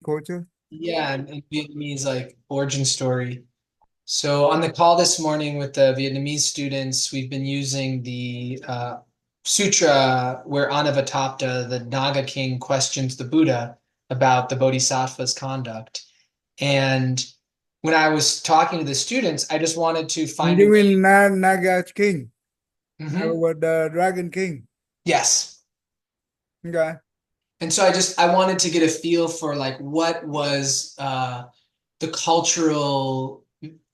culture? Yeah, and Vietnamese like origin story. So on the call this morning with the Vietnamese students, we've been using the sutra where Avatamsaka, the Naga king, questions the Buddha about the Bodhisattva's conduct. And when I was talking to the students, I just wanted to find a You way. mean Naga King, Mhm. the Dragon King? Yes. Okay. And so I wanted to get a feel for like what was the cultural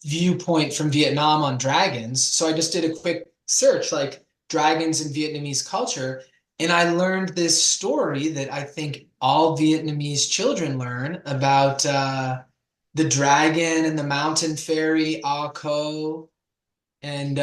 viewpoint from Vietnam on dragons. So I just did a quick search, like dragons in Vietnamese culture, and I learned this story that I think all Vietnamese children learn about the dragon and the mountain fairy Ah Ko and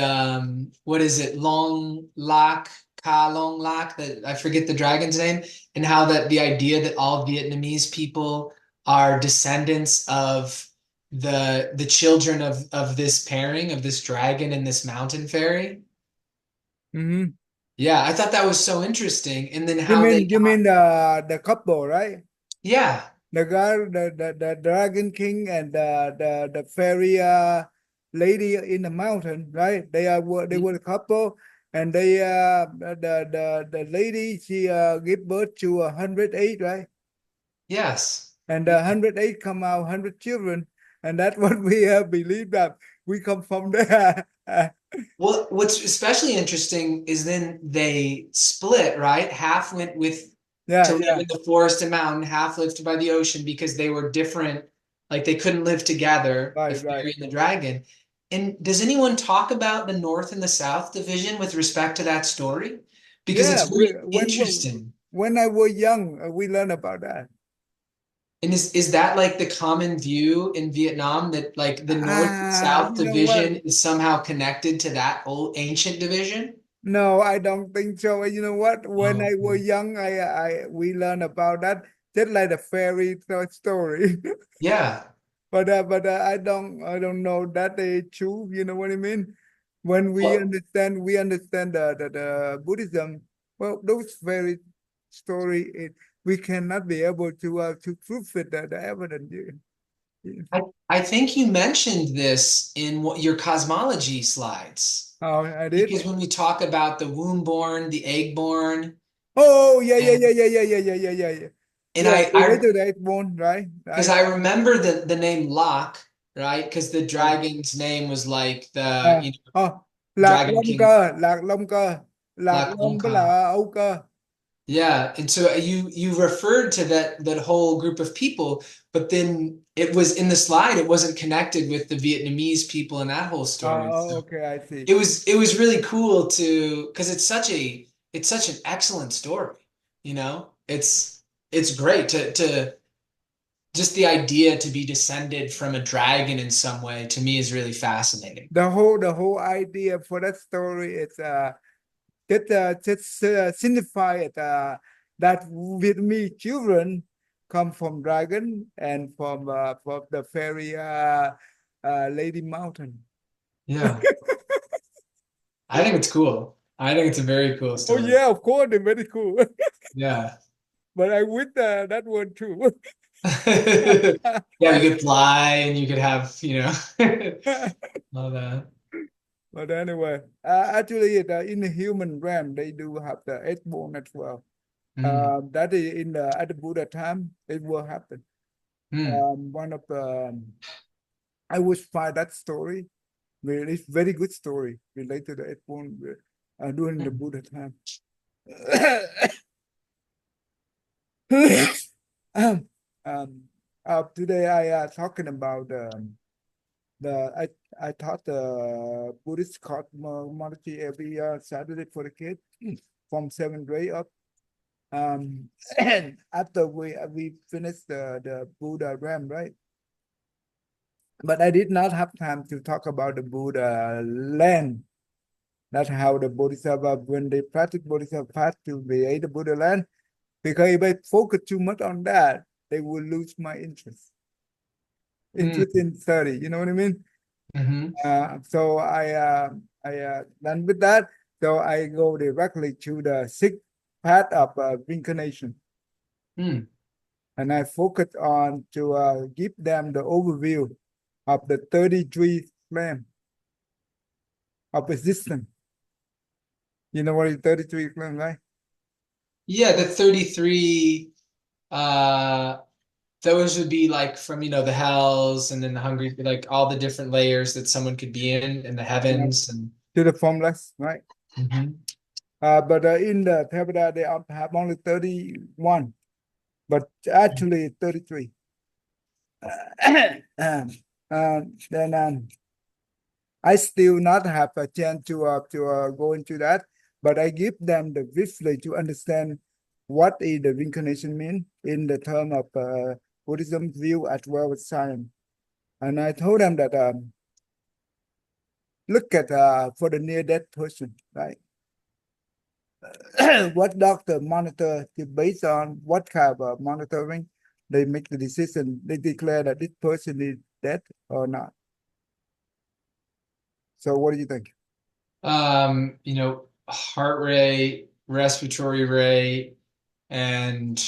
what is it, Long Lac, Ka Long Lac, that I forget the dragon's name, and how that the idea that all Vietnamese people are descendants of the children of this pairing of this dragon and this mountain fairy. Mm-hmm. Yeah, I thought that was so interesting. And then how they You got, mean the couple, right? yeah, The guy, the Dragon King and the fairy lady in the mountain, right? They were a couple, and the lady she gave birth to 108, right? yes. And Yeah. 108 come out 100 children, and that's what we believe that we come from there. Well, what's especially interesting is then they split, right? Half went with Yeah, to live yeah, in the forest and mountain, half lived by the ocean because they were different, like they couldn't live together, the right, right. fairy and the dragon. And does anyone talk about the North and the South division with respect to that story? Because Yeah, it's very interesting. when I was young, we learned about that. And is that like the common view in Vietnam that like the North and South You know what? division is somehow connected to that old ancient division? No, I don't think so. You know what? When Oh, I was young, we learned about that just like the story. yeah. But I don't know that they true. You know what I mean? When Well, we understand the Buddhism. Well, those fairy story, we cannot be able to prove it the evidence. Yeah. I think you mentioned this in your cosmology slides. Oh, I did. Because when we talk about the womb-born, the egg-born, Oh, yeah, yeah, yeah, and yeah, yeah, yeah, yeah, yeah, yeah, yeah. and Yeah, I related to that one, right? because I remember the name Locke, right? Because the Uh, dragon's name was like the à, lạc Dragon long King cơ, lạc long cơ, lạc Locke long với Longka. là âu cơ. Yeah, and so you referred to that whole group of people, but then it was in the slide, it wasn't connected with the Vietnamese people and that whole story. So Okay, I see. it was really cool to because it's such an excellent story, you know? It's great to just the idea to be descended from a dragon in some way to me is really fascinating. The whole idea for that story is just signify it that with me children come from dragon and from the fairy lady mountain. Yeah. I think it's cool. I think it's a very cool Oh story. yeah, of course, they're very cool. Yeah. But I wish that one too. Yeah, you could fly and you could have, all that. But anyway, actually, in the human realm, they do have the eightborn as well. Mm, That is in the at the Buddha time, it will happen. mm, One of the I wish find that story. Really, it's very good story related to the eightborn during the mm, Buddha time. um, Today I talking about the I taught the Buddhist cosmology every Saturday for the kids from seventh grade up. And after we finished the Buddha realm, right? But I did not have time to talk about the Buddha land. That's how the Bodhisattva, when they practice Bodhisattva path to create the Buddha land, because if I focus too much on that, they will lose my interest mm, in study. You know what I mean? mhm, So done with that. So I go directly to the sixth path of reincarnation. mm. and I focus on to give them the overview of the 33 flame of existence. You know what is 33 flame, right? Yeah, the 33 those would be like from the hells and then the hungry, like all the different layers that someone could be in the heavens and To the formless, right? Mhm. But in the Theravada, they have only 31, but actually 33. Then I still not have a chance to go into that, but I give them the briefly to understand what is the reincarnation mean in the term of Buddhism view as well as science. And I told them that look at for the near death person, right? What doctor monitor based on what kind of monitoring they make the decision. They declare that this person is dead or not. So what do you think? Heart rate, respiratory rate, and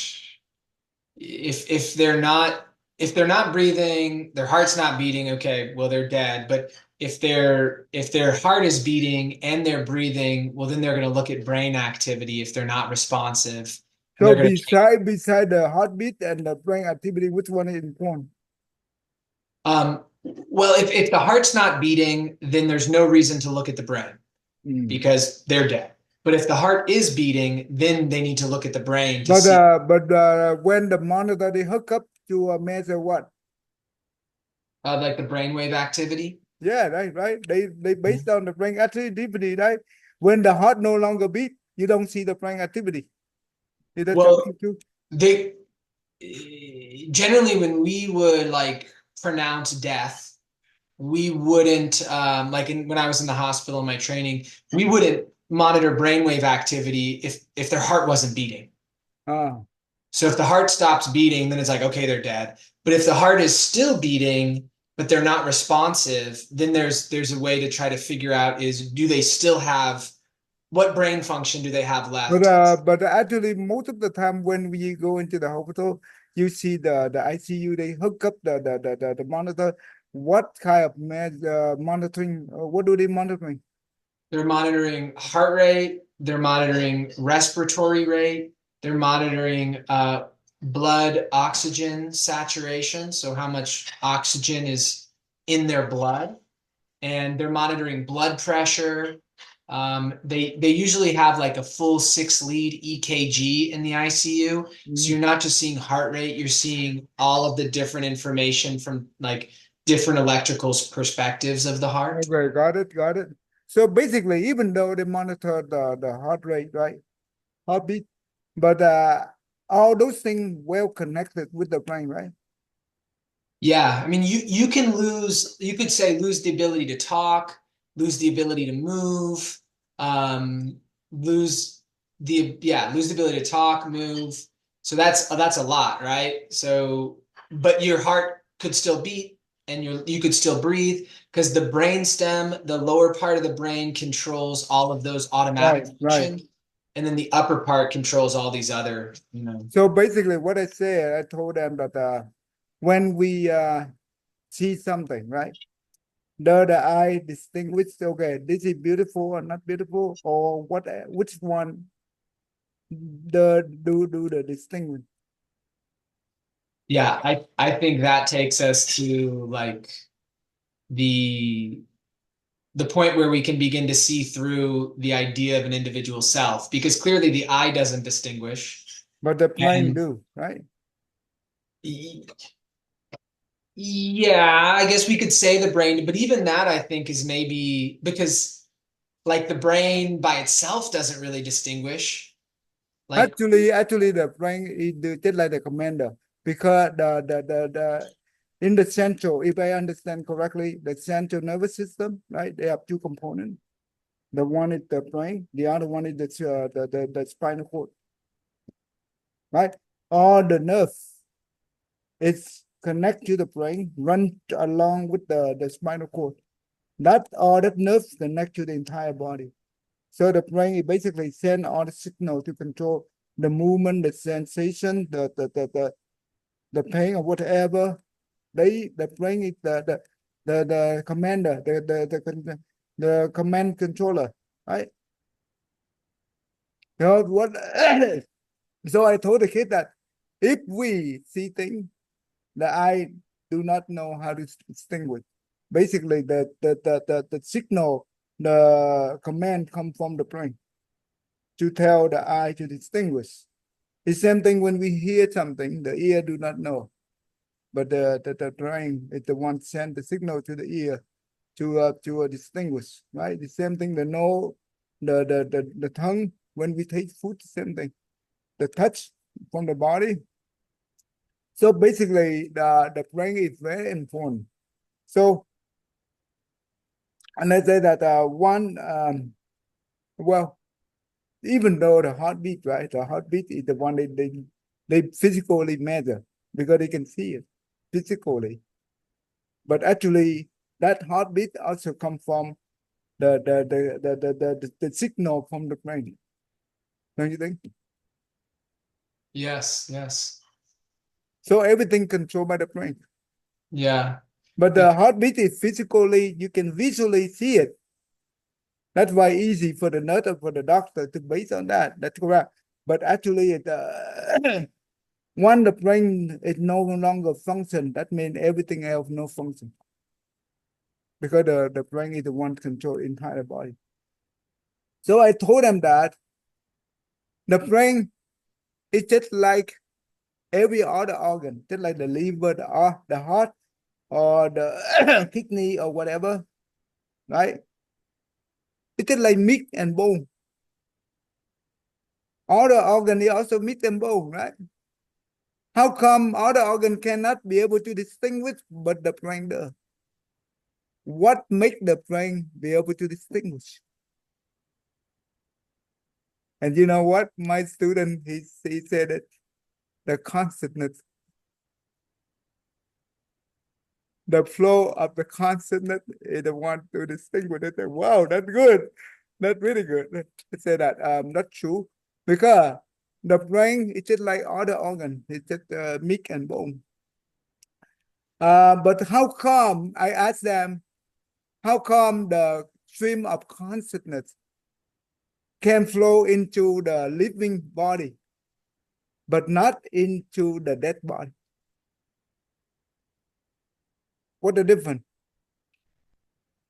if they're not breathing, their heart's not beating, okay, well they're dead. But if their heart is beating and they're breathing, well then they're going to look at brain activity if they're not responsive. And So they're going to beside the heartbeat and the brain activity, which one is important? well, if the heart's not beating, then there's no reason to look at the brain because they're dead. But if the heart is beating, then they need to look at the brain to see. But when the monitor they hook up to measure what? Like the brainwave activity. Yeah, right. They based on the brain activity, right? When the heart no longer beat, you don't see the brain activity. Is that Well, correct too? they generally when we would like pronounce death, we wouldn't when I was in the hospital in my training, we wouldn't monitor brainwave activity if their heart wasn't beating. Ah. So if the heart stops beating, then it's like, okay, they're dead. But if the heart is still beating, but they're not responsive, then there's a way to try to figure out is do they still have what brain function do they have left? But actually, most of the time when we go into the hospital, you see the ICU. They hook up the monitor. What kind of monitoring? What do they monitoring? They're monitoring heart rate, they're monitoring respiratory rate, they're monitoring blood oxygen saturation, so how much oxygen is in their blood, and they're monitoring blood pressure. They usually have like a full 6-lead EKG in the ICU, so you're not just seeing heart rate, you're seeing all of the different information from like different electrical perspectives of the heart. Okay, got it. So basically, even though they monitor the heart rate, right, heartbeat, but all those things well connected with the brain, right? Yeah, I mean, you could say lose the ability to talk, lose the ability to move, lose the ability to talk, move. So that's a lot, right? So, but your heart could still beat and you could still breathe because the brain stem, the lower part of the brain controls all of those automatic Right. functions, and then the upper part controls all these other, So basically, what I said, I told them that when we see something, right, the eye distinguish, okay, this is beautiful or not beautiful, or what, which one do the distinguish. Yeah, I think that takes us to like the the point where we can begin to see through the idea of an individual self, because clearly the eye doesn't distinguish. But the brain And do, right? yeah, I guess we could say the brain, but even that I think is maybe because like the brain by itself doesn't really distinguish. Like Actually, the brain is just like the commander because the in the central, if I understand correctly, the central nervous system, right? They have two components. The one is the brain, the other one is the spinal cord, right? All the nerves it's connect to the brain, run along with the spinal cord. That all that nerves connect to the entire body. So the brain basically send all the signal to control the movement, the sensation, the the pain or whatever, the brain is the commander, the command controller, right? You know what? So I told the kid that if we see things that I do not know how to distinguish, basically the signal, the command come from the brain to tell the eye to distinguish. The same thing when we hear something, the ear do not know, but the brain is the one send the signal to the ear to distinguish, right? The same thing, the nose, the tongue, when we taste food, the same thing. The touch from the body. So basically, the brain is very important. So, and I say that well, even though the heartbeat, right? The heartbeat is the one they physically measure because they can see it physically. But actually, that heartbeat also comes from the signal from the brain. Don't you think? Yes, yes. So everything controlled by the brain. Yeah. But the heartbeat is physically, you can visually see it. That's why easy for the nurse or for the doctor to base on that. That's correct. But actually, when the brain is no longer function, that means everything else no function. Because the brain is the one control entire body. So I told them that the brain is just like every other organ, just like the liver, the heart, or the kidney or whatever, right? It's just like meat and bone. All the organ is also meat and bone, right? How come other organ cannot be able to distinguish, but the brain does? What makes the brain be able to distinguish? And you know what? My student, he said it, the consciousness, the flow of the consciousness is the one to distinguish it. Wow, that's good. That's really good. I say that not true. Because the brain is just like other organ. It's just meat and bone. But how come, I asked them, how come the stream of consciousness can flow into the living body, but not into the dead body? What the difference?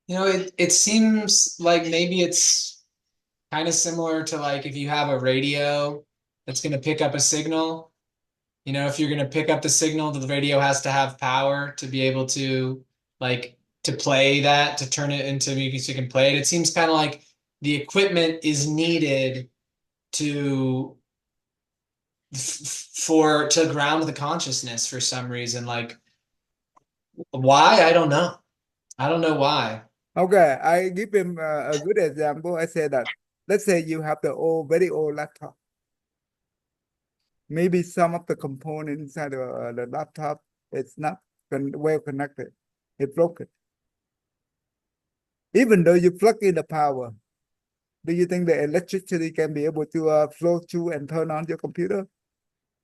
You know, it seems like maybe it's kind of similar to like if you have a radio that's going to pick up a signal. You know, if you're going to pick up the signal, the radio has to have power to be able to like to play that, to turn it into music so you can play it. It seems kind of like the equipment is needed to for to ground the consciousness for some reason. Like why? I don't know. I don't know why. Okay, I give him a good example. I say that, let's say you have the very old laptop. Maybe some of the components inside the laptop, it's not well connected. It broken. Even though you plug in the power, do you think the electricity can be able to flow through and turn on your computer?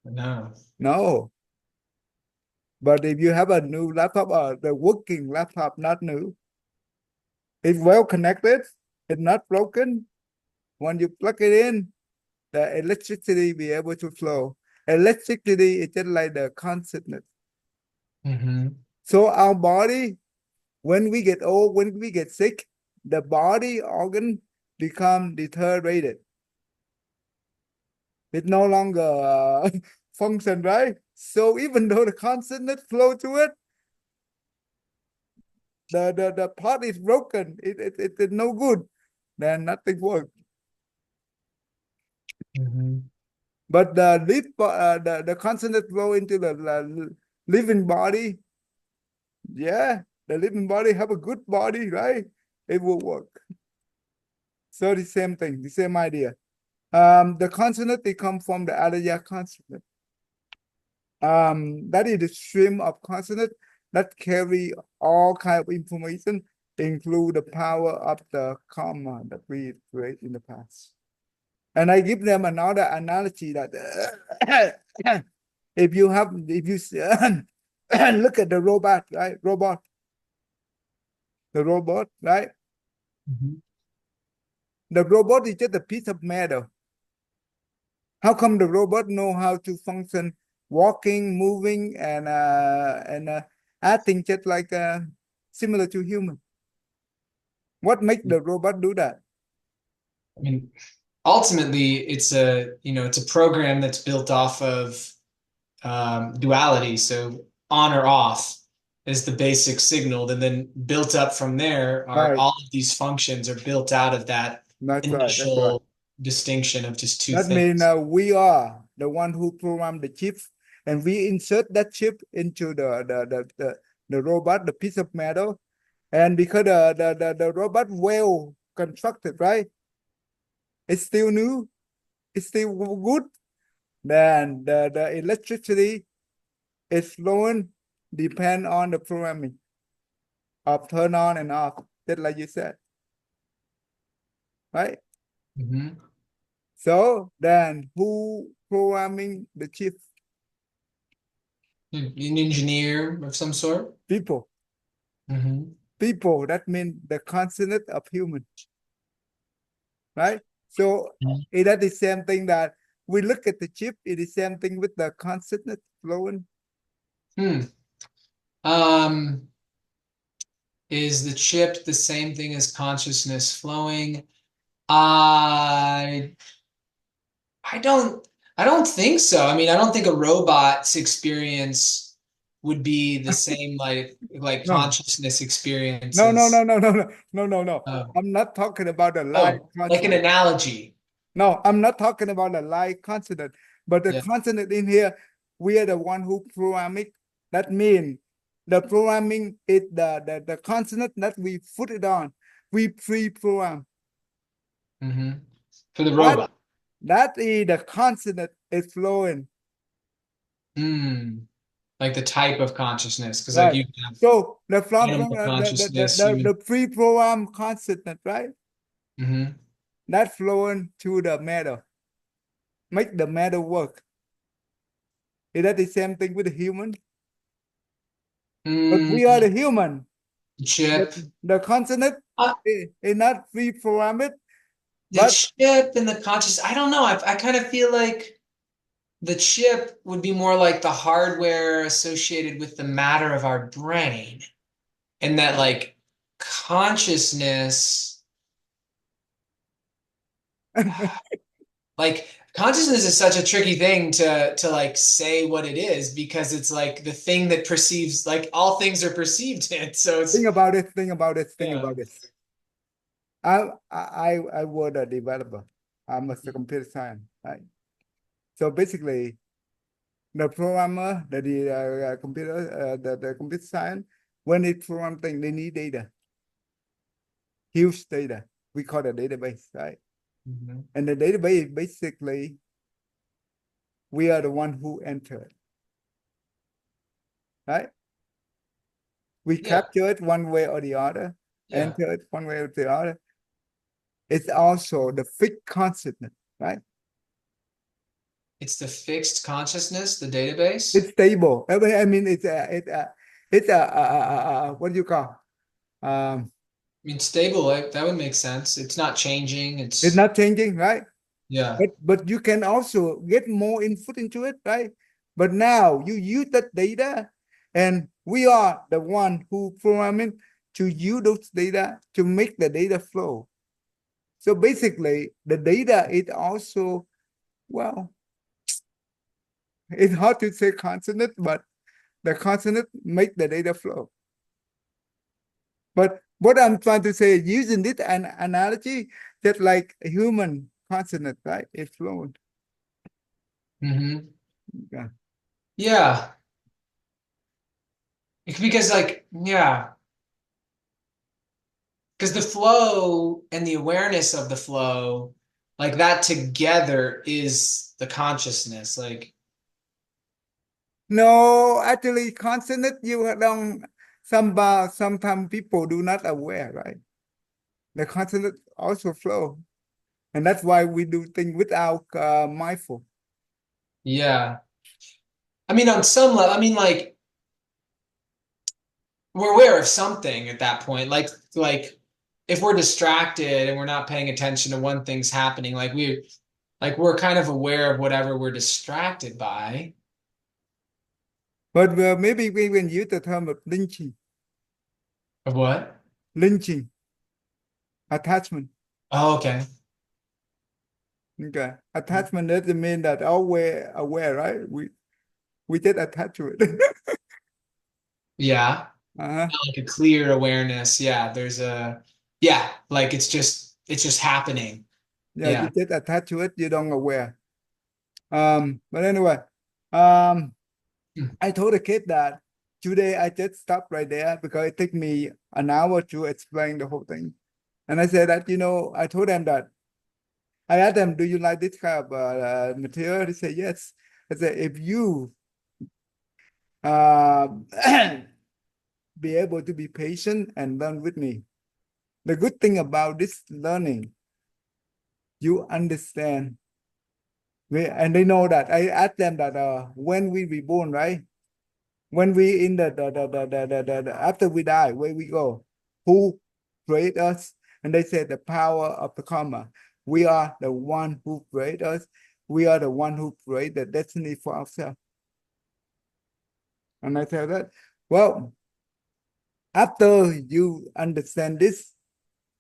No. No. But if you have a new laptop or the working laptop, not new, it's well connected, it's not broken. When you plug it in, the electricity be able to flow. Electricity is just like the consciousness. Mm-hmm. So our body, when we get old, when we get sick, the body organ become deteriorated. It no longer function, right? So even though the consciousness flow to it, the part is broken. It's no good. Then nothing works. Mm-hmm. But the consciousness flow into the living body. Yeah, the living body have a good body, right? It will work. So the same thing, the same idea. The consonant, they come from the Alaya consonant. That is the stream of consonant that carry all kind of information, include the power of the karma that we create in the past. And I give them another analogy that if you look at the robot, right? The robot, right? Mhm. The robot is just a piece of metal. How come the robot know how to function, walking, moving, and acting just like similar to human? What makes the robot do that? I mean, ultimately, it's a program that's built off of duality. So on or off is the basic signal, and then built up from there are Right. all of these functions are built out of that That's right. That's right. initial distinction of just two That means things. we are the one who program the chip, and we insert that chip into the robot, the piece of metal, and because the robot well constructed, right? It's still new, it's still good. Then the electricity is flowing depend on the programming of turn on and off, just like you said, right? Mhm. So then who programming the chip? An engineer of some sort. People. Mhm. People, that means the consonant of human, right? So is that the same thing that we look at the chip, it is the same thing with the consonant flowing? Hmm. Um, is the chip the same thing as consciousness flowing? I I don't I don't think so. I mean, I don't think a robot's experience would be the same like No, consciousness no, no, no, experiences. no, no, no, no, no, no. Oh, I'm not talking about the live oh, like an consonant. analogy. No, I'm not talking about the live consonant, but the Yeah. consonant in here, we are the one who program it. That means the programming is the consonant that we put it on. We pre-program. Hmm. For the That robot. that is the consonant is flowing. Hmm. Like the type of consciousness, because like Right. you have So the from animal consciousness, the human. pre-program consonant, right? Hmm. That flowing to the matter, make the matter work. Is that the same thing with the human? But we are the Mm, human. The, chip. the consonant Uh, is not pre-programmed, the but chip and the conscious. I don't know. I kind of feel like the chip would be more like the hardware associated with the matter of our brain, and that like consciousness, like consciousness is such a tricky thing to like say what it is because it's like the thing that perceives like all things are perceived in. So think it's about it, think about it, think yeah. about this. I was a developer. I'm a computer science, right? So basically, the programmer, the computer, the computer science, when they program things, they need data, huge data. We call it database, right? Mhm. And the database basically, we are the one who enter it, right? We Yeah, capture it one way or the other, yeah. enter it one way or the other. It's also the fixed consciousness, right? It's the fixed consciousness, the database. It's stable. I mean, it's what do you call? Um, I mean, stable, like that would make sense. It's not changing. it's It's not changing, right? yeah. But you can also get more input into it, right? But now you use that data, and we are the one who programming to use those data to make the data flow. So basically, the data is also, well, it's hard to say consonant, but the consonant make the data flow. But what I'm trying to say, using this an analogy, that like a human consonant, right? It's flowing. Hmm. Yeah. Yeah. Because like yeah, because the flow and the awareness of the flow, like that together is the consciousness. Like No, actually, consonant you don't. Sometimes people do not aware, right? The consonant also flow, and that's why we do things without mindful. yeah. I mean, on some level, I mean, like we're aware of something at that point. Like if we're distracted and we're not paying attention to one thing's happening, we're kind of aware of whatever we're distracted by. But maybe we can use the term of Of what? lynching, attachment. Oh, okay. Okay, attachment doesn't mean that always aware, right? We just attach to it. Yeah. Uh-huh. Like a clear awareness. Yeah, like it's just happening. Yeah, you Yeah. just attach to it, you don't aware. But anyway, um, Mm. I told the kid that today I just stopped right there because it took me an hour to explain the whole thing. And I said that, I told them that I asked them, do you like this kind of material? They said yes. I said, if you uh, be able to be patient and learn with me, the good thing about this learning, you understand. And they know that. I asked them that when we reborn, right? When we in after we die, where we go? Who create us? And they said the power of the karma. We are the one who create us. We are the one who create the destiny for ourselves. And I tell that, well, after you understand this,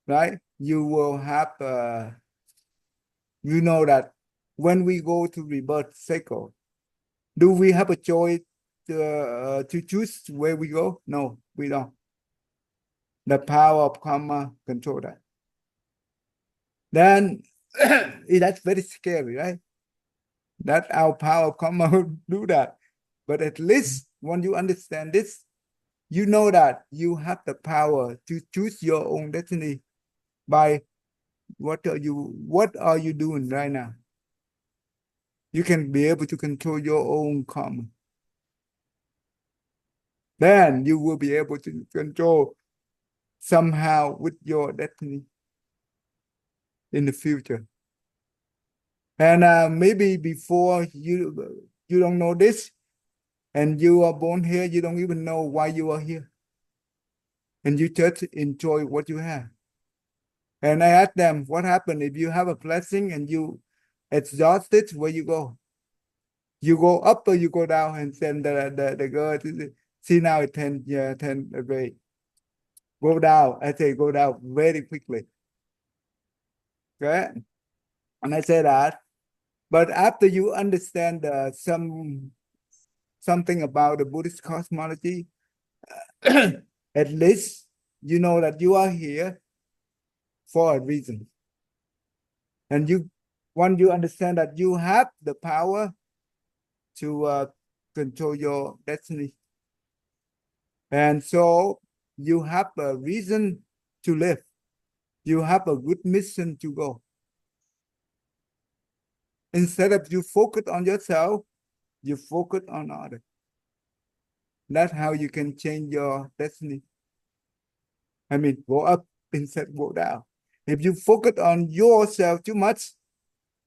right? You will have you know that when we go to rebirth cycle, do we have a choice to choose where we go? No, we don't. The power of karma control that. Then that's very scary, right? That our power of karma will do that. But at least when you understand this, you know that you have the power to choose your own destiny by what are you doing right now? You can be able to control your own karma. Then you will be able to control somehow with your destiny in the future. And maybe before you don't know this, and you are born here, you don't even know why you are here, and you just enjoy what you have. And I asked them, what happened if you have a blessing and you exhausted? Where you go? You go up or you go down? And send the girl to see now it's 10, yeah, 10 away. Go down. I say go down very quickly. Okay. And I say that. But after you understand something about the Buddhist cosmology, at least you know that you are here for a reason. And once you understand that you have the power to control your destiny. And so you have a reason to live. You have a good mission to go. Instead of you focus on yourself, you focus on others. That's how you can change your destiny. I mean, go up instead go down. If you focus on yourself too much,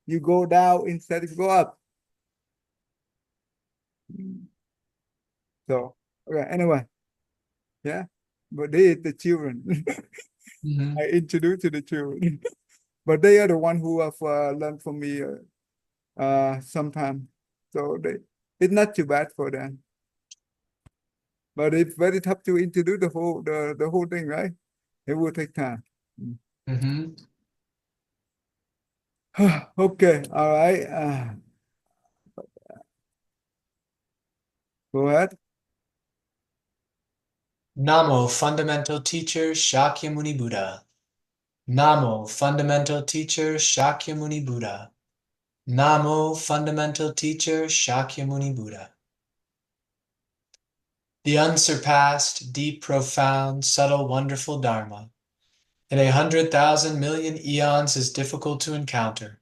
you go down instead of go up. So, okay, anyway, yeah. But they the children. Mhm. I introduce to the children. But they are the one who have learned from me sometime. So it's not too bad for them. But it's very tough to introduce the whole thing, right? It will take time. Mhm. Okay, all right. Go ahead. Namo, fundamental teacher Shakyamuni Buddha. Namo, fundamental teacher Shakyamuni Buddha. Namo, fundamental teacher Shakyamuni Buddha. The unsurpassed, deep, profound, subtle, wonderful Dharma in 100,000,000,000 eons is difficult to encounter.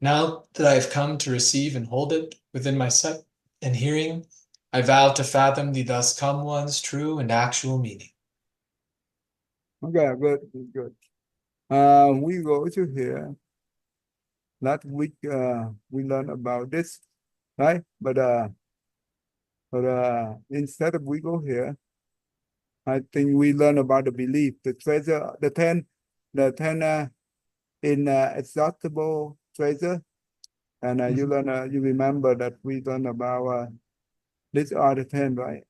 Now that I have come to receive and hold it within my sight and hearing, I vow to fathom the thus come one's true and actual meaning. Okay, good, good. We go to here. Last week we learned about this, right? But But instead of we go here, I think we learn about the belief, the treasure, the 10 inexhaustible treasure. And you learn, you remember that we learn about these are the 10, right?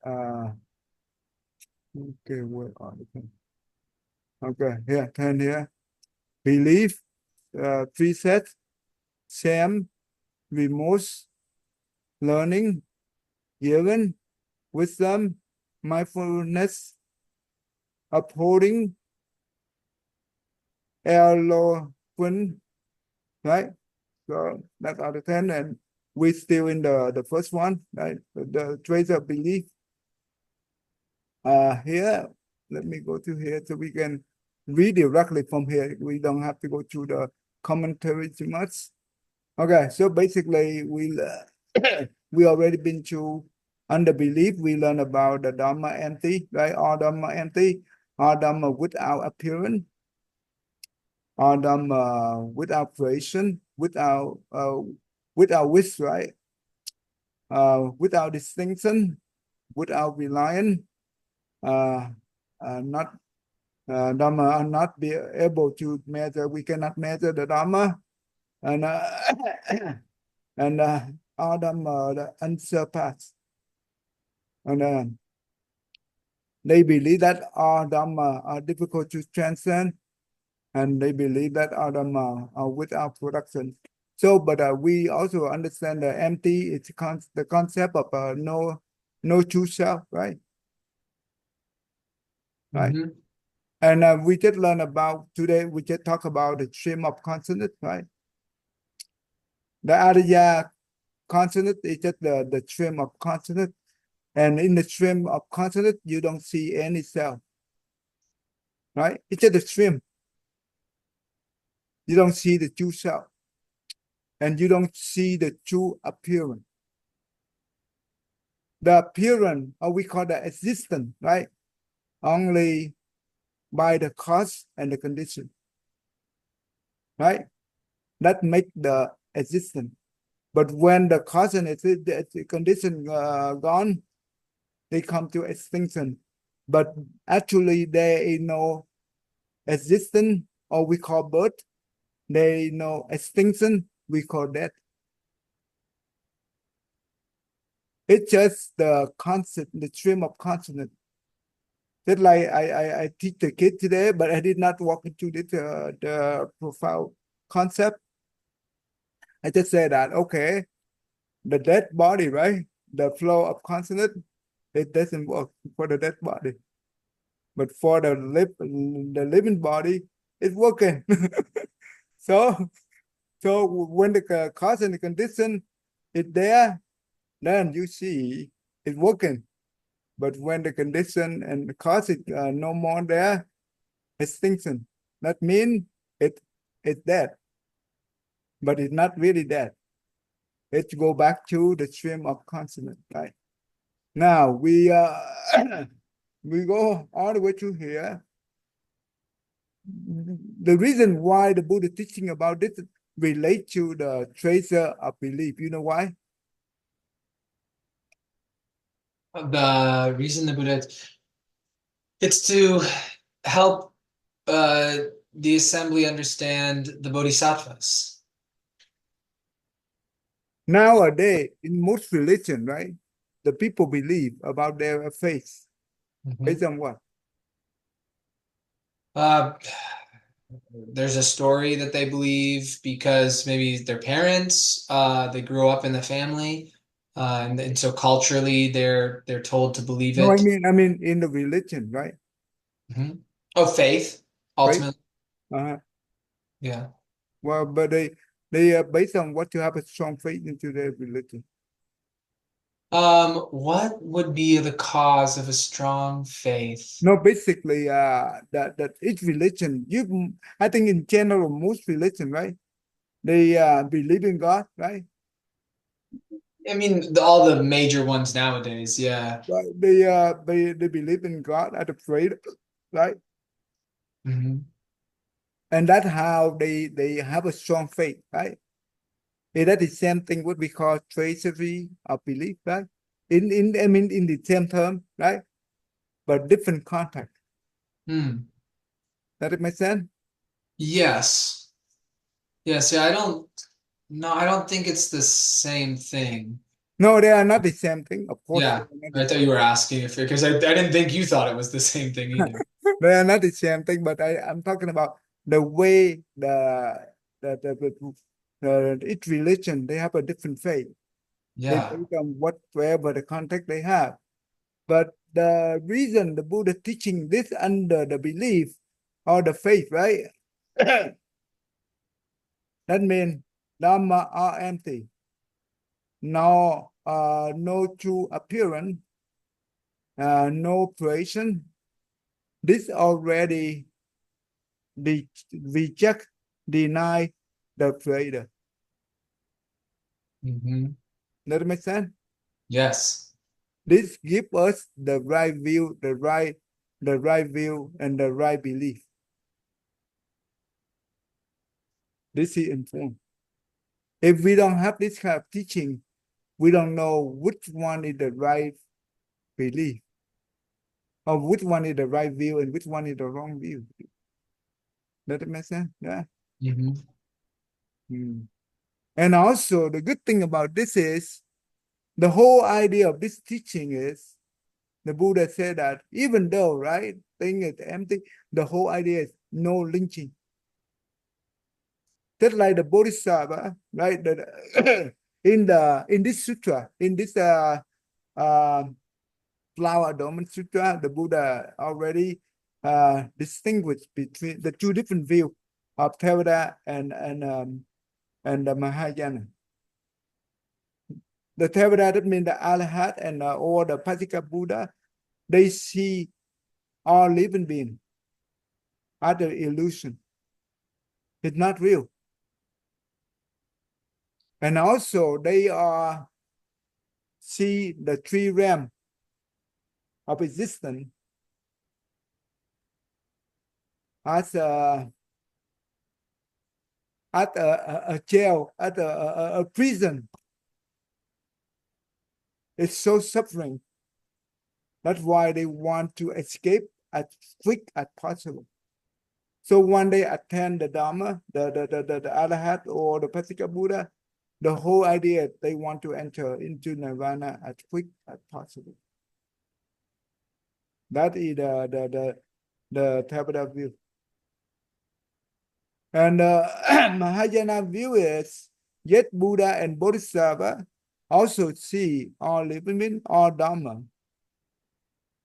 Okay, where are the 10? Okay, here, 10 here. Belief, 3 sets, shame, remorse, learning, hearing, wisdom, mindfulness, upholding, eloquent, right? So that's out of 10, and we're still in the first one, right? The treasure of belief. Here, let me go to here so we can read directly from here. We don't have to go through the commentary too much. Okay, so basically we already been through under belief. We learn about the Dharma empty, right? All Dharma empty, all Dharma without appearance, all Dharma without creation, without wish, right? Without distinction, without reliance, not Dharma are not be able to measure. We cannot measure the Dharma, and and all Dharma the unsurpassed. And they believe that all Dharma are difficult to transcend, and they believe that all Dharma are without production. So, but we also understand the empty. It's the concept of no true self, right? Right. And we just learn about today. We just talk about the stream of consciousness, right? The Ariya consciousness is just the stream of consciousness. And in the stream of consciousness, you don't see any self, right? It's just a stream. You don't see the true self. And you don't see the true appearance. The appearance, or we call the existence, right? Only by the cause and the condition, right? That make the existence. But when the cause and the condition gone, they come to extinction. But actually, there is no existence, or we call birth. There is no extinction, we call death. It's just the concept, the stream of consciousness. Just like I teach the kids today, but I did not walk into this the profound concept. I just say that, okay, the dead body, right? The flow of consciousness, it doesn't work for the dead body. But for the living body, it's working. So when the cause and the condition is there, then you see it's working. But when the condition and the cause is no more there, extinction. That means it's dead. But it's not really dead. Let's go back to the stream of consciousness, right? Now we we go all the way to here. The reason why the Buddha teaching about this relate to the treasure of belief. You know why? The reason the Buddha, it's to help the assembly understand the Bodhisattvas. Nowadays, in most religion, right, the people believe about their faith based on what? There's a story that they believe because maybe their parents, they grew up in the family, and so culturally they're told to believe No, I it. mean in the religion, right? Oh, faith, Right? ultimately. Yeah. Well, but they are based on what you have a strong faith into their religion. What would be the cause of a strong faith? No, basically, that each religion, I think in general, most religion, right? They believe in God, right? I mean, all the major ones nowadays, yeah. Right? They believe in God at the faith, right? And that's how they have a strong faith, right? That is the same thing what we call treasury of belief, right? in the same term, right? But different context. Hmm. Does it make sense? Yes. Yes. Yeah. I don't think it's the same thing. No, they are not the same thing. Of course, they Yeah. are not the I thought same. you were asking if, because I didn't think you thought it was the same thing either. They are not the same thing, but I'm talking about the way each religion, they have a different faith. They Yeah. based on whatever the context they have. But the reason the Buddha teaching this under the belief or the faith, right? That means Dharma are empty. No true appearance, no creation. This already reject, deny the creator. Hmm. Does that make sense? Yes. This gives us the right view, the right view, and the right belief. This is informed. If we don't have this kind of teaching, we don't know which one is the right belief, or which one is the right view, and which one is the wrong view. Does that make sense? Yeah. Hmm. Hmm. And also, the good thing about this is the whole idea of this teaching is the Buddha said that even though, right, thing is empty, the whole idea is no lynching. Just like the Bodhisattva, right? In this sutra, in this uh, flower adornment sutra, the Buddha already distinguished between the two different views of Theravada and the Mahayana. The Theravada, that means the Arhat and or the Pasika Buddha, they see all living beings as an illusion. It's not real. And also they are see the three realm of existence as a jail, as a prison. It's so suffering. That's why they want to escape as quick as possible. So when they attend the Dharma, the Arhat or the Pasika Buddha, the whole idea they want to enter into Nirvana as quick as possible. That is the Theravada view. And Mahayana view is yet Buddha and Bodhisattva also see all living beings, all Dharma.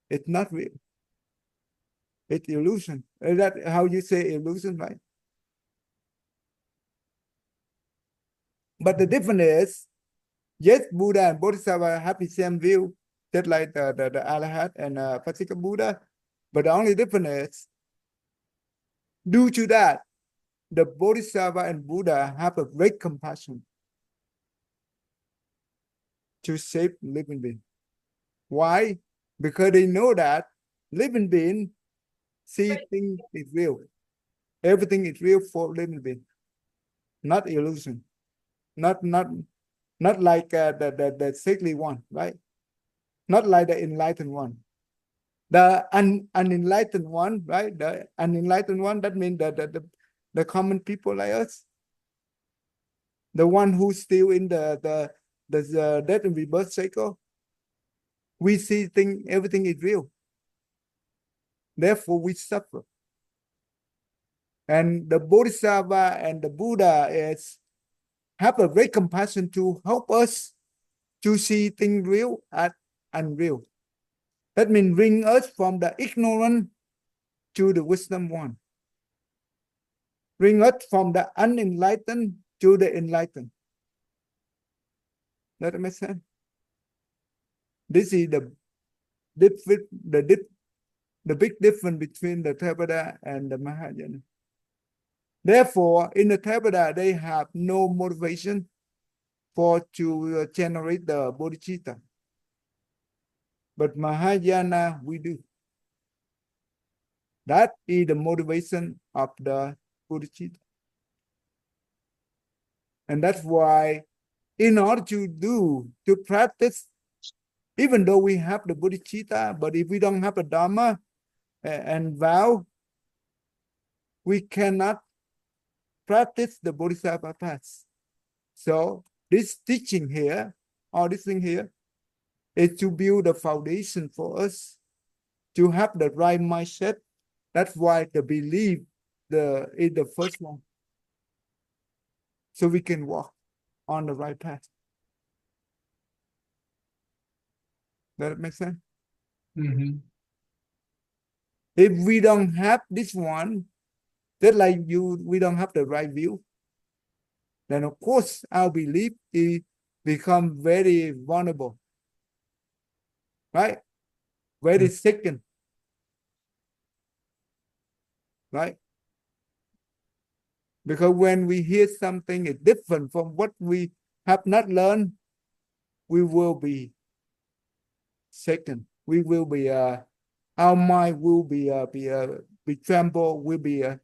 It's not real. It's illusion. Is that how you say illusion, right? But the difference is, yes, Buddha and Bodhisattva have the same view, just like the Arhat and Pasika Buddha. But the only difference is, due to that, the Bodhisattva and Buddha have a great compassion to save living beings. Why? Because they know that living being see things is real. Everything is real for living being, not illusion. Not like the sickly one, right? Not like the enlightened one. The unenlightened one, right? The unenlightened one, that means the common people like us, the one who's still in the death and rebirth cycle. We see everything is real. Therefore, we suffer. And the Bodhisattva and the Buddha have a great compassion to help us to see things real as unreal. That means bring us from the ignorant to the wisdom one. Bring us from the unenlightened to the enlightened. That makes sense? This is the big difference between the Theravada and the Mahayana. Therefore, in the Theravada, they have no motivation to generate the bodhicitta. But Mahayana, we do. That is the motivation of the bodhicitta. And that's why, in order to practice Even though we have the bodhicitta, but if we don't have the Dharma and vow, we cannot practice the Bodhisattva path. So this teaching here, or this thing here, is to build a foundation for us to have the right mindset. That's why the belief is the first one. So we can walk on the right path. Does that make sense? Mm-hmm. If we don't have this one, just like we don't have the right view, then of course our belief is become very vulnerable, right? Very second, right? Because when we hear something is different from what we have not learned, we will be second. We will be our mind will be tremble, will be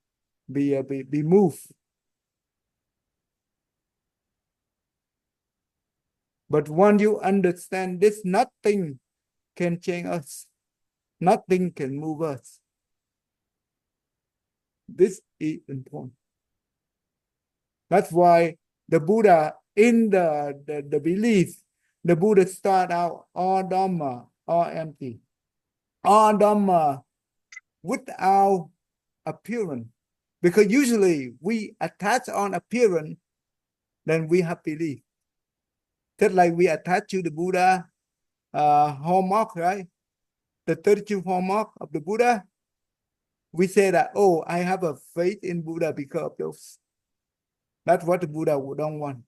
moved. But when you understand this, nothing can change us. Nothing can move us. This is important. That's why the Buddha, in the belief, the Buddha start out all Dhamma, all empty. All Dhamma without appearance. Because usually we attach on appearance, then we have belief. Just like we attach to the Buddha hallmark, right? The 32 hallmark of the Buddha. We say that, oh, I have a faith in Buddha because of those. That's what the Buddha don't want.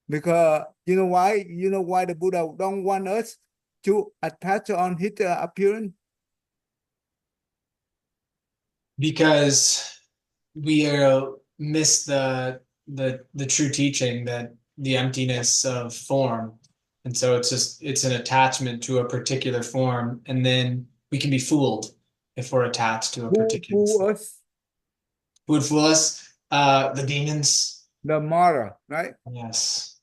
Because you know why? You know why the Buddha don't want us to attach on his appearance? Because we miss the true teaching, that the emptiness of form. And so it's an attachment to a particular form, and then we can be fooled if we're attached to a particular form. Who would fool us? The demons. The Mara, right? Yes.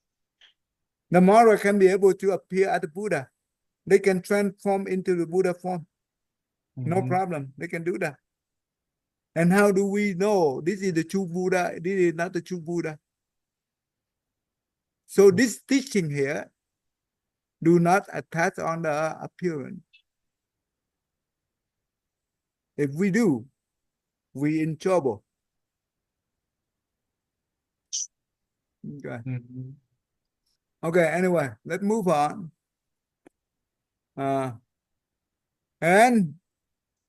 The Mara can be able to appear as the Buddha. They can transform into the Buddha form. No problem. They can do that. And how do we know this is the true Buddha? This is not the true Buddha. So this teaching here, do not attach on the appearance. If we do, we in trouble. Okay. Okay, anyway, let's move on. And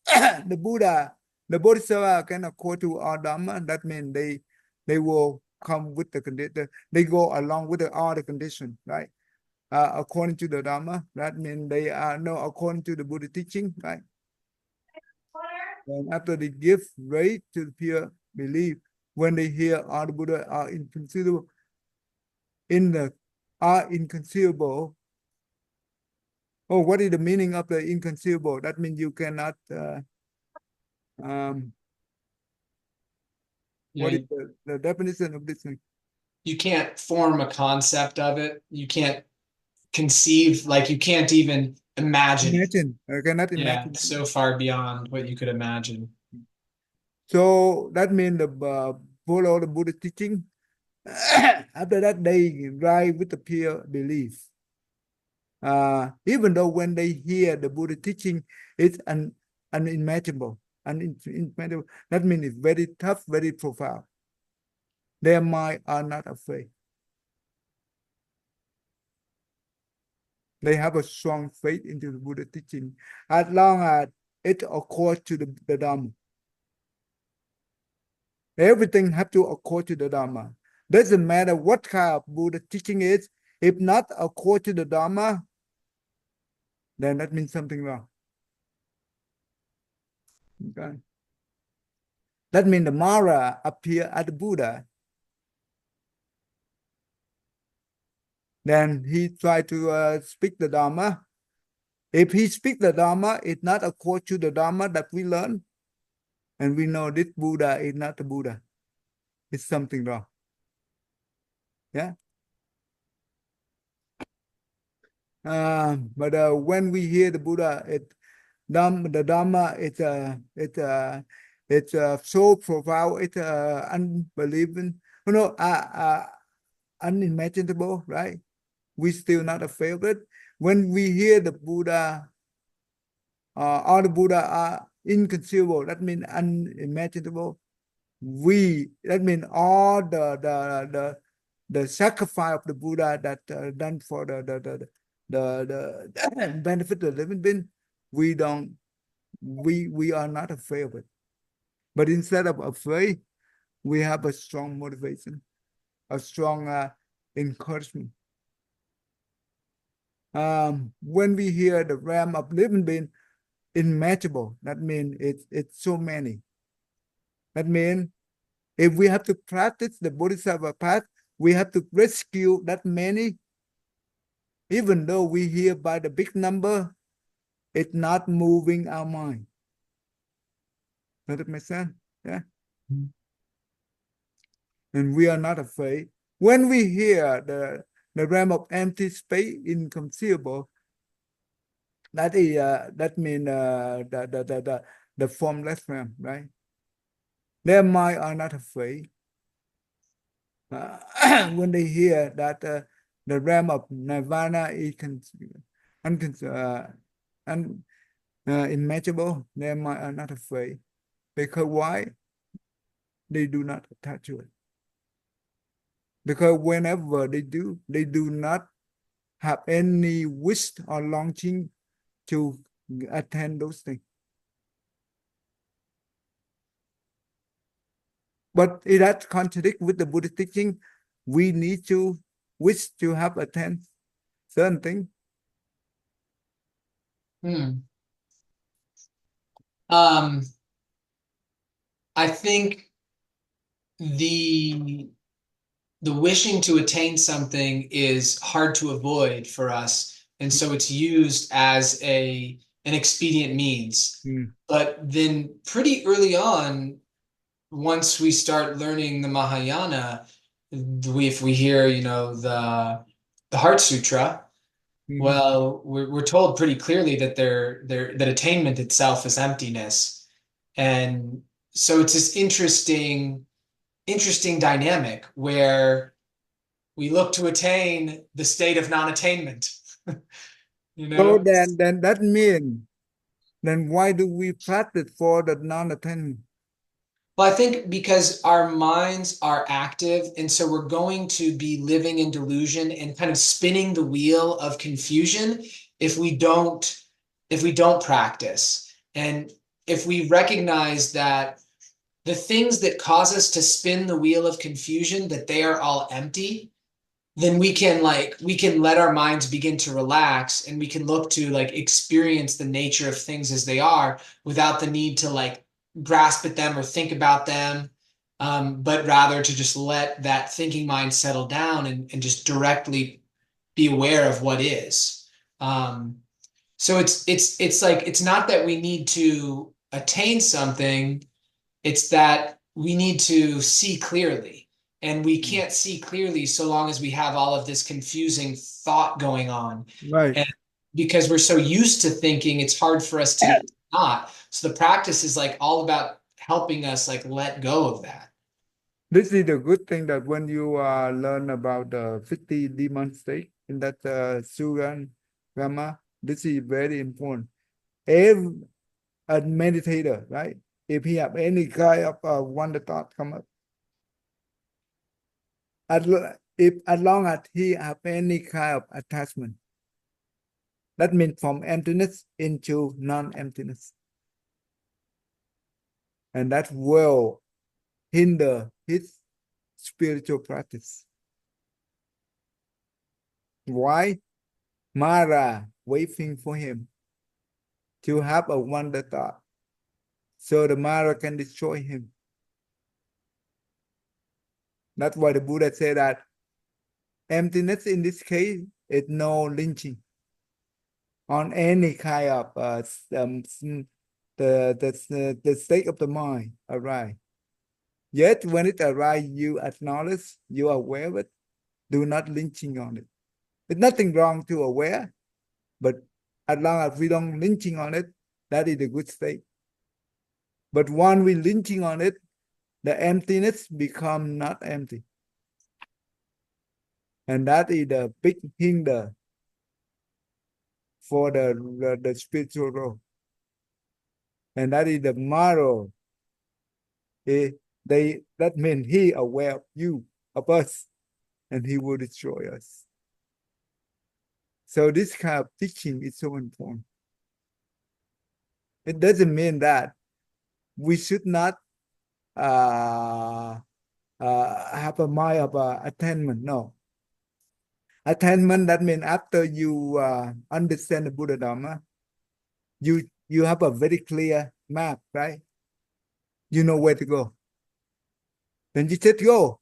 the Buddha, the Bodhisattva can accord to all Dharma. That means they will come with the condition. They go along with all the conditions, right? According to the Dharma, that means they are no according to the Buddha teaching, right? And after they give way to the pure belief, when they hear all the Buddha are inconceivable, are inconceivable. Oh, what is the meaning of the inconceivable? That means you cannot. What is the definition of this thing? You can't form a concept of it. You can't conceive, like you can't even imagine. I cannot imagine. Yeah, so far beyond what you could imagine. So that means the follow the Buddha teaching. After that, they ride with the pure belief. Even though when they hear the Buddha teaching, it's unimaginable. That means it's very tough, very profound. Their mind are not afraid. They have a strong faith into the Buddha teaching, as long as it accords to the Dharma. Everything has to accord to the Dharma. Doesn't matter what kind of Buddha teaching is. If not accord to the Dharma, then that means something wrong. Okay. That means the Mara appear as the Buddha. Then he tried to speak the Dharma. If he speak the Dharma, it's not accord to the Dharma that we learn. And we know this Buddha is not the Buddha. It's something wrong. Yeah. But when we hear the Buddha, the Dharma, it's so profound, it's unbelievable, unimaginable, right? We still not afraid of it. When we hear the Buddha, all the Buddha are inconceivable, that means unimaginable. That means all the sacrifice of the Buddha that done for the benefit of the living being, we are not afraid of it. But instead of afraid, we have a strong motivation, a strong encouragement. When we hear the realm of living being unmatchable, that means it's so many. That means if we have to practice the Bodhisattva path, we have to rescue that many. Even though we hear by the big number, it's not moving our mind. Does it make sense? Yeah. Mm-hmm. And we are not afraid. When we hear the realm of empty space, inconceivable, that means the formless realm, right? Their mind are not afraid. When they hear that the realm of Nirvana is unmatchable, their mind are not afraid. Because why? They do not attach to it. Because whenever they do not have any wish or longing to attain those things. But it has contradict with the Buddhist teaching. We need to wish to have attained certain things. I think the wishing to attain something is hard to avoid for us, and so it's used as an expedient means. But then pretty early on, once we start learning the Mahayana, if we hear, the Heart Sutra, well, we're told pretty clearly that that attainment itself is emptiness. And so it's this interesting dynamic where we look to attain the state of non-attainment. So then that means, then why do we practice for the non-attainment? Well, I think because our minds are active, and so we're going to be living in delusion and kind of spinning the wheel of confusion if we don't practice. And if we recognize that the things that cause us to spin the wheel of confusion, that they are all empty, then we can let our minds begin to relax, and we can look to experience the nature of things as they are without the need to grasp at them or think about them, but rather to just let that thinking mind settle down and just directly be aware of what is. So it's not that we need to attain something, it's that we need to see clearly. And we can't see clearly so long as we have all of this confusing thought going on. Right. And because we're so used to thinking, it's hard for us to not. So the practice is all about helping us let go of that. This is the good thing, that when you learn about the 50 demon state in that Sugan Rama, this is very important. If a meditator, right? If he have any kind of wonder thought come up, as long as he have any kind of attachment, that means from emptiness into non-emptiness, and that will hinder his spiritual practice. Why? Mara waiting for him to have a wonder thought, so the Mara can destroy him. That's why the Buddha said that emptiness in this case is no lynching on any kind of the state of the mind arise. Yet when it arises, you acknowledge, you are aware of it. Do not lynching on it. There's nothing wrong to aware. But as long as we don't lynching on it, that is a good state. But when we lynching on it, the emptiness become not empty. And that is the big hinder for the spiritual growth. And that is the marrow. That means he aware of you, of us, and he will destroy us. So this kind of teaching is so important. It doesn't mean that we should not have a mind of attainment. No. Attainment, that means after you understand the Buddha Dharma, you have a very clear map, right? You know where to go. Then you just go.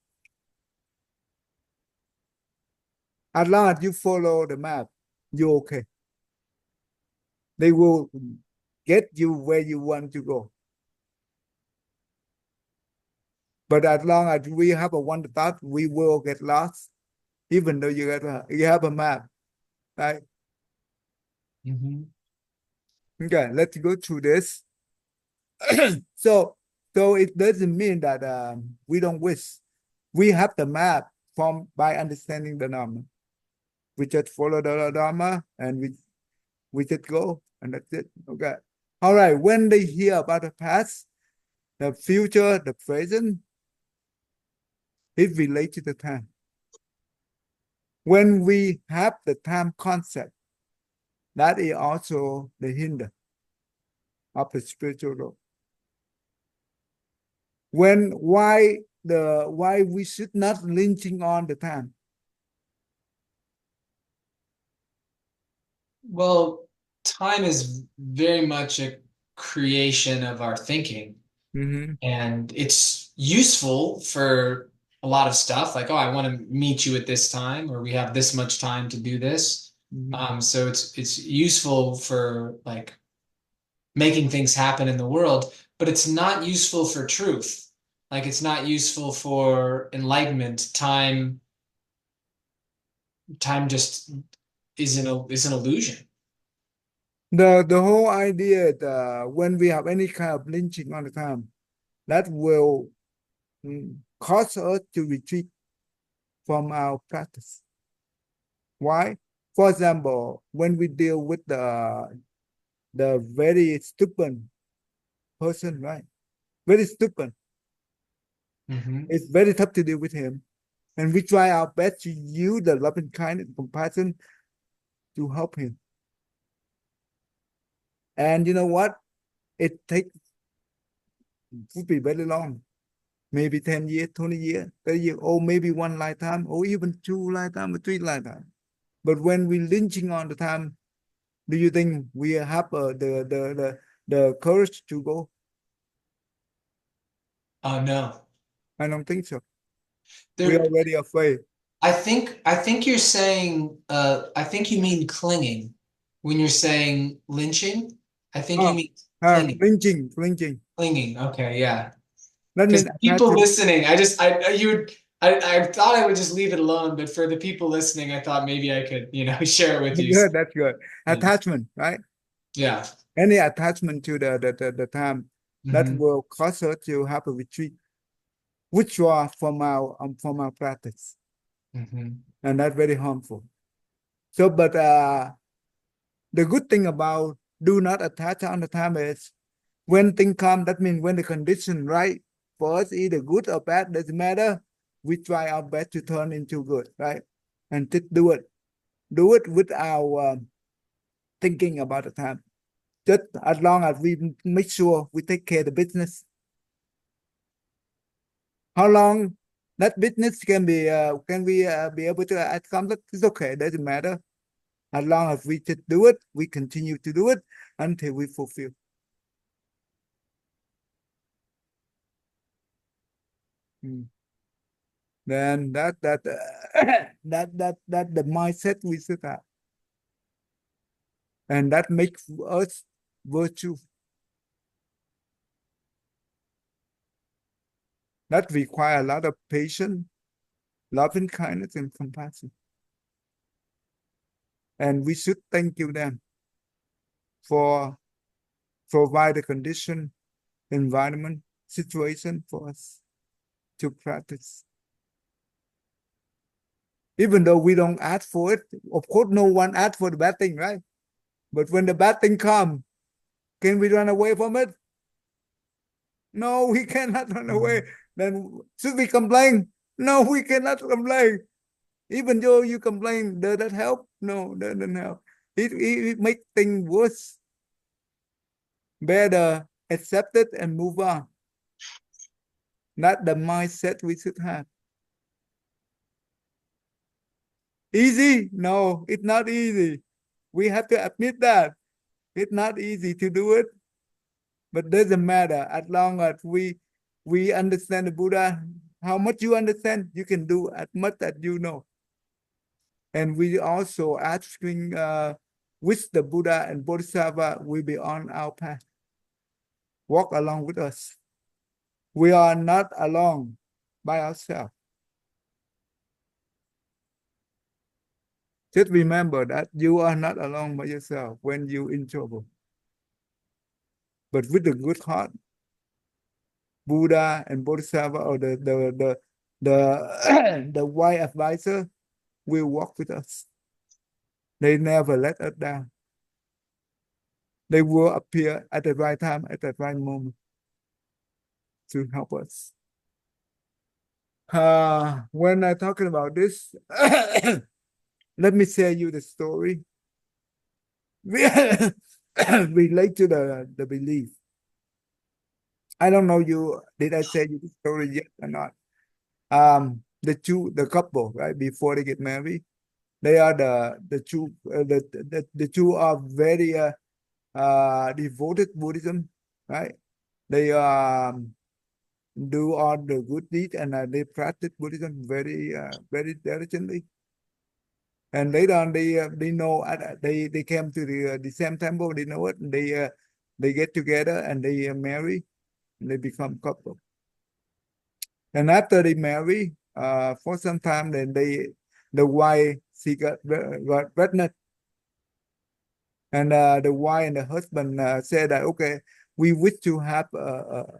As long as you follow the map, you're okay. They will get you where you want to go. But as long as we have a one thought, we will get lost, even though you have a map, right? Okay, let's go through this. So it doesn't mean that we don't wish. We have the map by understanding the Dharma. We just follow the Dharma and we just go, and that's it. Okay. All right. When they hear about the past, the future, the present, it relates to the time. When we have the time concept, that is also the hinder of the spiritual growth. Why we should not lynching on the time? Well, time is very much a creation of our thinking. And it's useful for a lot of stuff, like, oh, I want to meet you at this time, or we have this much time to do this. So it's useful for like making things happen in the world, but it's not useful for truth. Like, it's not useful for enlightenment. Time just is an illusion. The whole idea that when we have any kind of lynching on the time, that will cause us to retreat from our practice. Why? For example, when we deal with the very stupid person, right? Very stupid. It's very tough to deal with him. And we try our best to use the loving kindness and compassion to help him. And you know what? It would be very long. Maybe 10 years, 20 years, 30 years, or maybe one lifetime, or even 2 lifetimes, or 3 lifetimes. But when we're lynching on the time, do you think we have the courage to go? No. I don't think so. We're already afraid. I think you're saying I think you mean clinging when you're saying lynching. I think you mean clinging. Clinging. Okay, yeah. Because people listening, I thought I would just leave it alone, but for the people listening, I thought maybe I could, share it with you. Good, that's good. Attachment, right? Yeah. Any attachment to the time that will cause us to have a retreat, withdraw from our practice, and that's very harmful. So, but the good thing about do not attach on the time is when things come, that means when the condition right for us, either good or bad, doesn't matter. We try our best to turn into good, right? And just do it with our thinking about the time. Just as long as we make sure we take care of the business. How long that business can we be able to accomplish? It's okay, doesn't matter. As long as we just do it, we continue to do it until we fulfill. Then that the mindset we should have, and that makes us virtue. That require a lot of patience, loving kindness, and compassion. And we should thank you them for provide a condition, environment, situation for us to practice. Even though we don't ask for it, of course, no one asks for the bad thing, right? But when the bad thing comes, can we run away from it? No, we cannot run away. Then should we complain? No, we cannot complain. Even though you complain, does that help? No, that doesn't help. It makes things worse. Better accept it and move on. Not the mindset we should have. Easy? No, it's not easy. We have to admit that. It's not easy to do it, but doesn't matter as long as we understand the Buddha. How much you understand, you can do as much as you know. And we also asking which the Buddha and Bodhisattva will be on our path. Walk along with us. We are not alone by ourselves. Just remember that you are not alone by yourself when you're in trouble. But with a good heart, Buddha and Bodhisattva or the the wise advisor will walk with us. They never let us down. They will appear at the right time, at the right moment to help us. When I'm talking about this, let me tell you the story. Relate to the belief. I don't know you. Did I say you the story yet or not? The couple, right, before they get married, they are the two are very devoted Buddhism, right? They do all the good deeds and they practice Buddhism very diligently. And later on, they know they came to the same temple. They know it. And they get together and they marry. And they become couple. And after they marry, for some time, then the wife she got pregnant, and the wife and the husband said that okay, we wish to have a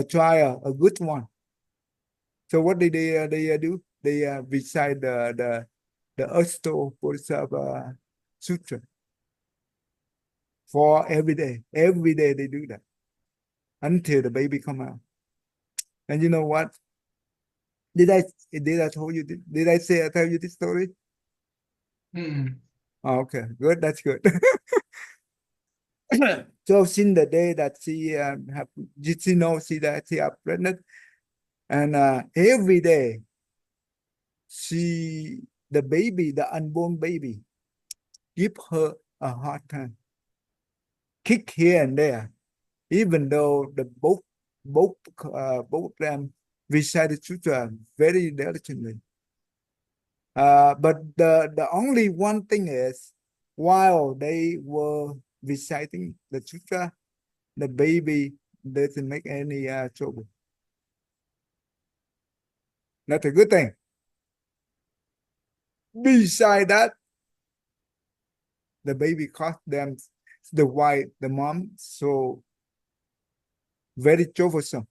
child, a good one. So what did they do? They recite the Bodhisattva Sutra for every day. Every day they do that until the baby come out. And you know what? Did I tell you? Did I tell you this story? Oh, okay, good. That's good. So since the day that she have, she knows that she are pregnant, and every day the baby, the unborn baby, give her a hard time, kick here and there, even though both them recite the sutra very diligently. But the only one thing is, while they were reciting the sutra, the baby doesn't make any trouble. That's a good thing. Beside that, the baby cost them, the wife, the mom, so very troublesome.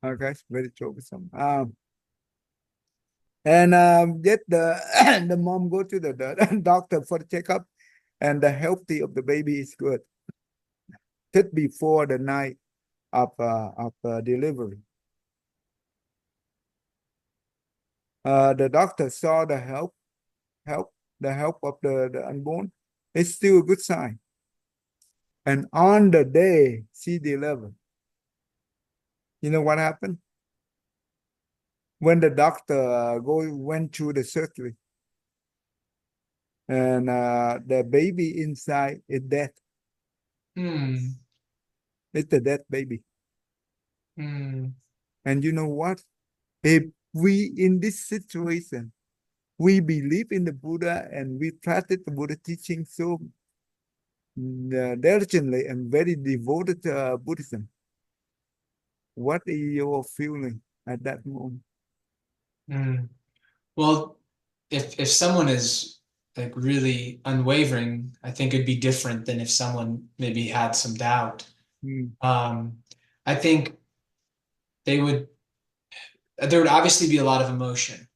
Okay, very troublesome. And yet the mom go to the doctor for the checkup, and the healthy of the baby is good. Just before the night of delivery, the doctor saw the help of the unborn. It's still a good sign. And on the day she delivered, you know what happened? When the doctor went through the surgery, and the baby inside is dead. It's a dead baby. And you know what? If we in this situation, we believe in the Buddha and we practice the Buddha teaching so diligently and very devoted to Buddhism, what is your feeling at that moment? Well, if someone is like really unwavering, I think it'd be different than if someone maybe had some doubt. I think they would there would obviously be a lot of emotion,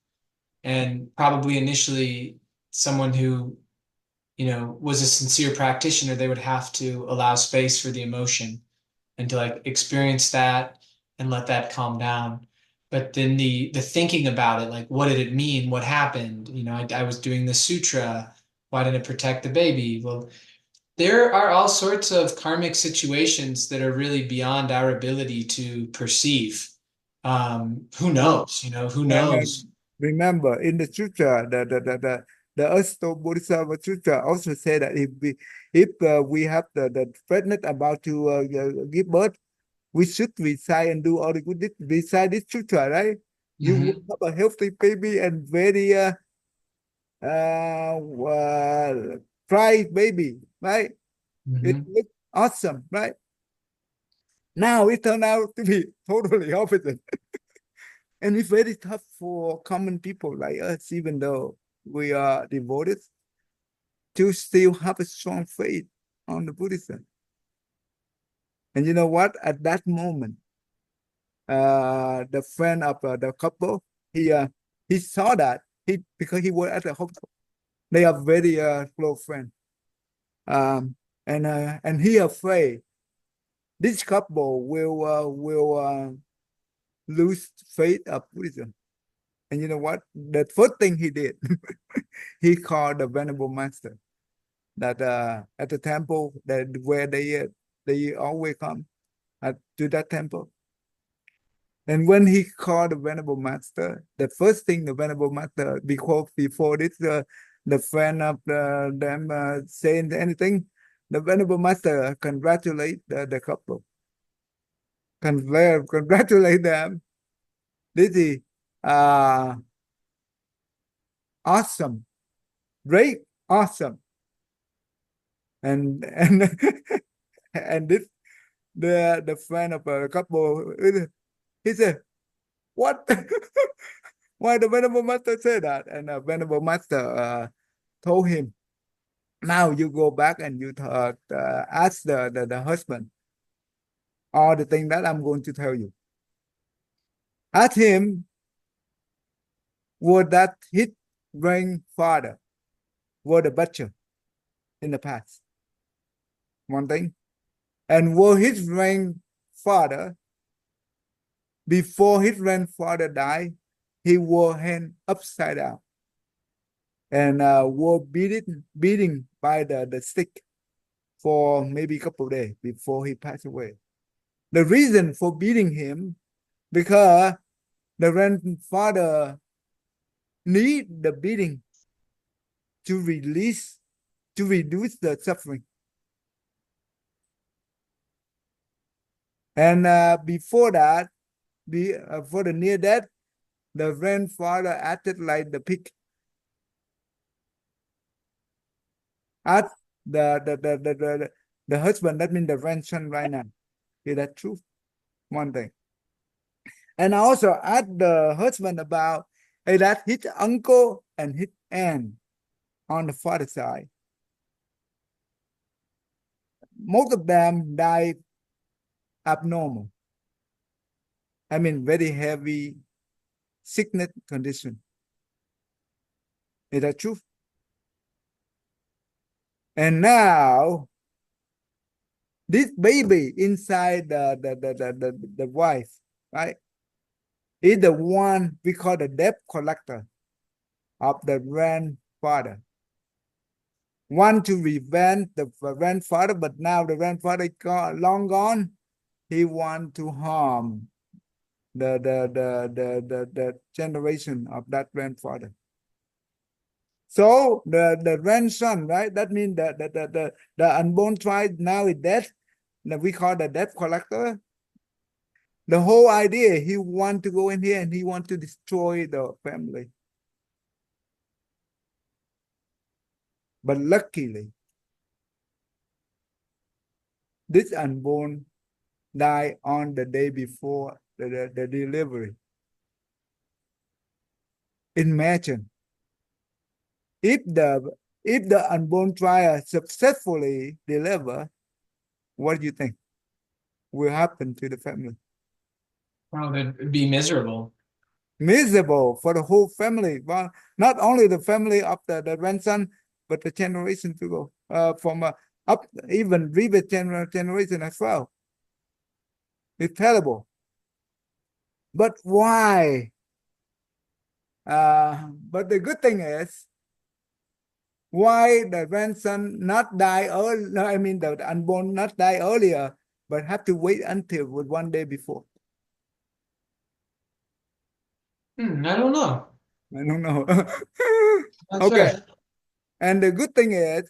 and probably initially someone who was a sincere practitioner, they would have to allow space for the emotion and to like experience that and let that calm down. But then the thinking about it, like what did it mean? What happened? I was doing the sutra. Why didn't it protect the baby? Well, there are all sorts of karmic situations that are really beyond our ability to perceive. Who knows? Who And knows? remember, in the sutra, the Unsurpassed Bodhisattva Sutra also say that if we have the pregnant about to give birth, we should recite and do all the good deeds. Recite this sutra, right? You will Mhm. have a healthy baby and very uh, uh bright baby, right? It Mhm. looks awesome, right? Now it turned out to be totally opposite. And it's very tough for common people like us, even though we are devoted, to still have a strong faith on the Buddhism. And you know what? At that moment, the friend of the couple, he saw that because he was at the hospital. They are very close friends. And he afraid this couple will lose faith of Buddhism. And you know what? The first thing he did, he called the Venerable Master that at the temple that where they always come to that temple. And when he called the Venerable Master, the first thing the Venerable Master, before this, the friend of them saying anything, the Venerable Master congratulate the couple, congratulate them. This is uh, awesome, great, awesome, and and this the friend of a couple, he said, "What? Why the Venerable Master said that?" And the Venerable Master told him, "Now you go back and you ask the husband all the thing that I'm going to tell you. Ask him, was that his grandfather was a butcher in the past? One thing. And was his grandfather, before his grandfather died, he wore hand upside down and were beating by the stick for maybe a couple of days before he passed away. The reason for beating him, because the grandfather need the beating to reduce the suffering. And before that, for the near death, the grandfather acted like the pig. Ask the husband, that means the grandson right now. Is that true? One thing. And I also asked the husband about that his uncle and his aunt on the father side, most of them died abnormal. I mean, very heavy sickness condition. Is that true? And now this baby inside the wife, right, is the one we call the debt collector of the grandfather. Want to revenge the grandfather, but now the grandfather long gone. He want to harm the generation of that grandfather. So the grandson, right? That means the unborn child now is dead. That we call the debt collector. The whole idea, he want to go in here and he want to destroy the family. But luckily, this unborn died on the day before the delivery. Imagine if the unborn trial successfully deliver, what do you think will happen to the family? Well, it'd be miserable. Miserable for the whole family. Well, not only the family of the grandson, but the generation to go from up even previous generation as well. It's terrible. But why? But the good thing is, why the grandson not die early? No, I mean the unborn not die earlier, but have to wait until one day before. I don't know. I don't know. Not Okay. sure. And the good thing is,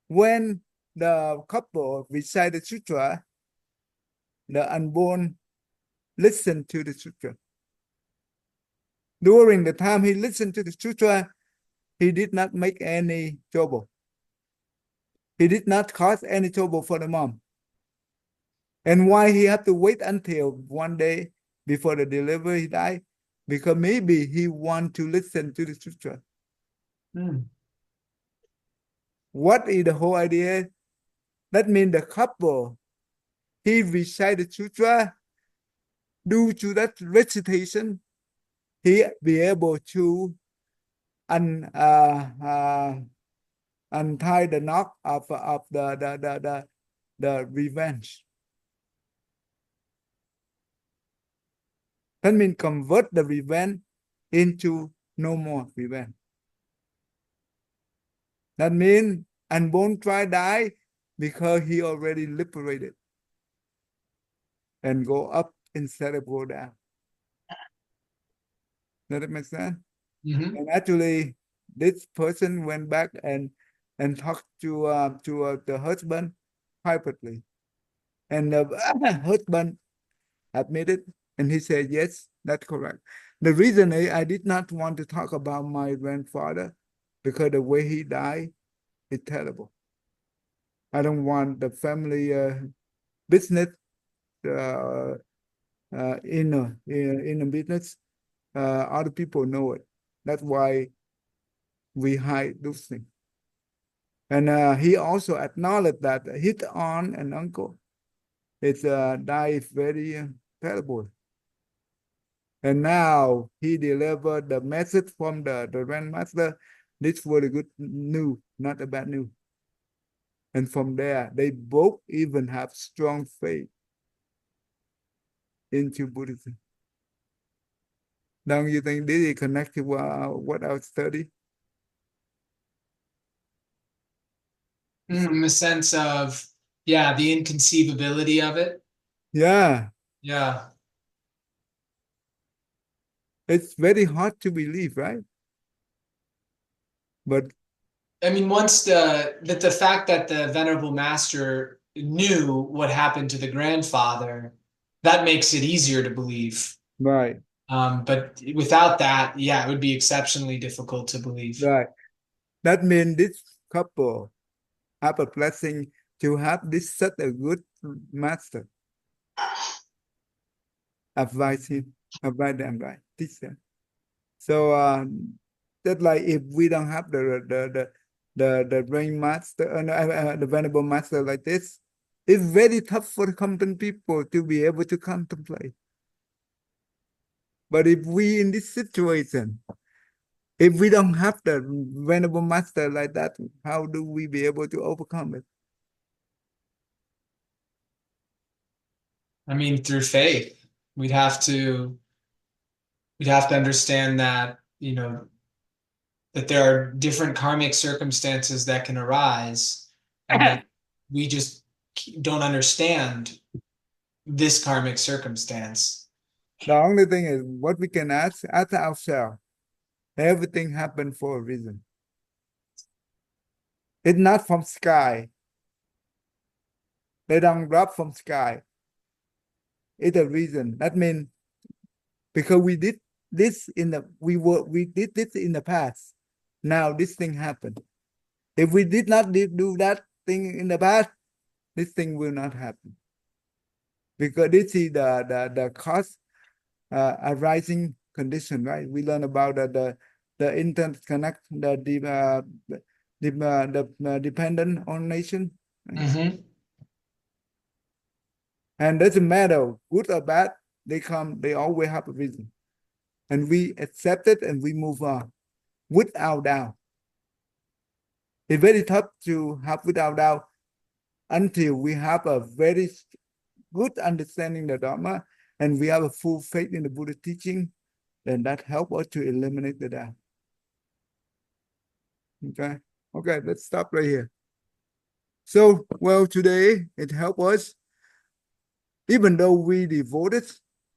when the couple recite the sutra, the unborn listen to the sutra. During the time he listened to the sutra, he did not make any trouble. He did not cause any trouble for the mom. And why he had to wait until one day before the delivery he died? Because maybe he want to listen to the sutra. What is the whole idea? That means the couple, he recited sutra, due to that recitation, he be able to untie the knot of the revenge. That means convert the revenge into no more revenge. That means unborn child die because he already liberated and go up instead of go down. Does that make sense? Mm-hmm. And actually, this person went back and talked to the husband privately, and the husband admitted, and he said, "Yes, that's correct." The reason I did not want to talk about my grandfather because the way he died is terrible. I don't want the family business uh, in a business. Other people know it. That's why we hide those things. And he also acknowledged that his aunt and uncle is died very terrible. And now he delivered the message from the grandmaster. This was a good news, not a bad news. And from there, they both even have strong faith into Buddhism. Don't you think this is connected with what I study? In the sense of, yeah, the inconceivability of it. Yeah, Yeah. it's very hard to believe, right? But I mean, once the fact that the Venerable Master knew what happened to the grandfather, that makes it easier to believe. right, But without that, yeah, it would be exceptionally difficult to believe. right. That means this couple have a blessing to have this such a good master. Advise him, advise them, right? Teach them. So just like if we don't have the brain master, the venerable master like this, it's very tough for the common people to be able to contemplate. But if we in this situation, if we don't have the venerable master like that, how do we be able to overcome it? I mean, through faith, we'd have to understand that, that there are different karmic circumstances that can arise, and that we just don't understand this karmic circumstance. The only thing is what we can ask ourselves. Everything happened for a reason. It's not from sky. They don't drop from sky. It's a reason. That means because we did this we did this in the past. Now this thing happened. If we did not do that thing in the past, this thing will not happen. Because this is the cause arising condition, right? We learn about the the interconnect, the dependent on nation. Right? Mm-hmm. And doesn't matter, good or bad, they come, they always have a reason. And we accept it and we move on without doubt. It's very tough to have without doubt until we have a very good understanding of the Dharma and we have a full faith in the Buddha teaching, then that helps us to eliminate the doubt. Okay. Okay, let's stop right here. So, well, today it helped us, even though we devoted,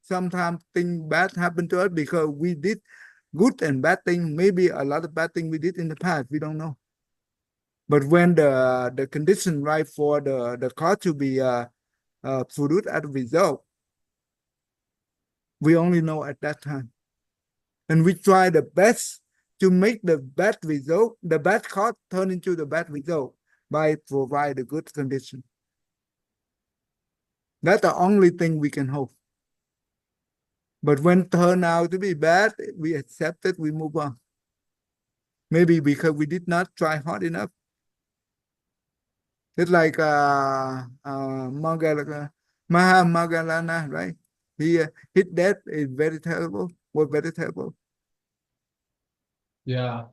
sometimes things bad happen to us because we did good and bad thing. Maybe a lot of bad thing we did in the past, we don't know. But when the condition right for the cause to be produced as a result, we only know at that time. And we try the best to make the bad result, the bad cause turn into the bad result by provide a good condition. That's the only thing we can hope. But when turn out to be bad, we accept it, we move on. Maybe because we did not try hard enough. It's like Mahamoggallana, right? His death is very terrible, was very terrible. Yeah.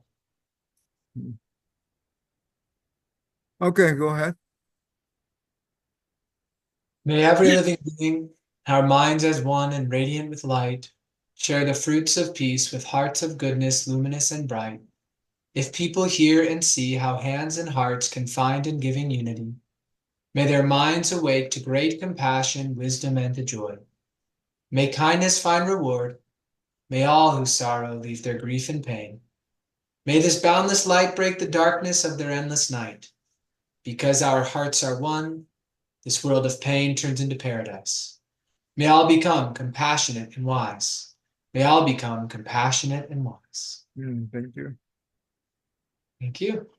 Okay, go ahead. May every living being, our minds as one and radiant with light, share the fruits of peace with hearts of goodness, luminous and bright. If people hear and see how hands and hearts can find in giving unity, may their minds awake to great compassion, wisdom, and to joy. May kindness find reward. May all who sorrow leave their grief and pain. May this boundless light break the darkness of their endless night. Because our hearts are one, this world of pain turns into paradise. May all become compassionate and wise. May all become compassionate and wise. Thank you. Thank you.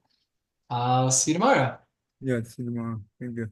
I'll see you tomorrow. Yes, see you tomorrow. Thank you.